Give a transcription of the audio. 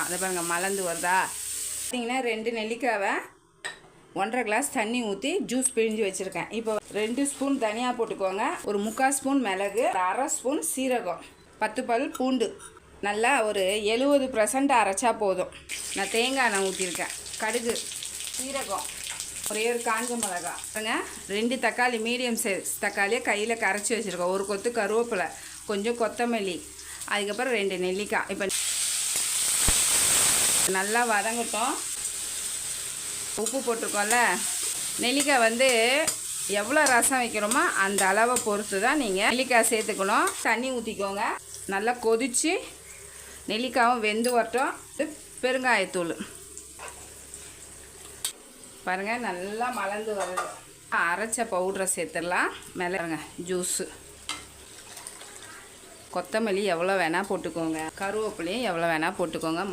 அதை பாருங்கள் மலர்ந்து வருதா. பார்த்தீங்கன்னா 2 நெல்லிக்காவை 1.5 கிளாஸ் தண்ணி ஊற்றி ஜூஸ் பிழிஞ்சு வச்சுருக்கேன். இப்போ 2 ஸ்பூன் தனியாக போட்டுக்கோங்க, ஒரு 3/4 ஸ்பூன் மிளகு, 1/2 ஸ்பூன் சீரகம், 10 பல் பூண்டு, நல்லா ஒரு 70% அரைச்சா போதும். நான் தேங்காய் எண்ணெய் ஊற்றிருக்கேன், கடுகு, சீரகம், ஒரே ஒரு காஞ்ச மிளகா, 2 தக்காளி மீடியம் சைஸ் தக்காளியை கையில் கரைச்சி வச்சுருக்கோம், ஒரு கொத்து கருவேப்பிலை, கொஞ்சம் கொத்தமல்லி, அதுக்கப்புறம் 2 நெல்லிக்காய். இப்போ நல்லா வதங்கட்டும். உப்பு போட்டிருக்கோம்ல, நெல்லிக்காய் எவ்வளோ ரசம் வைக்கிறோமோ அந்த அளவை பொறுத்து தான் நீங்கள் நெல்லிக்காய் சேர்த்துக்கணும். தண்ணி ஊற்றிக்கோங்க, நல்லா கொதித்து நெல்லிக்காயும் வெந்து வரட்டும். பெருங்காயத்தூள் பாருங்கள் நல்லா மலர்ந்து வருது. அரைச்ச பவுடரை சேர்த்துடலாம். மிளகுங்க ஜூஸு, கொத்தமல்லி எவ்வளோ வேணால் போட்டுக்கோங்க, கருவேப்பிலையும் எவ்வளோ வேணால் போட்டுக்கோங்க.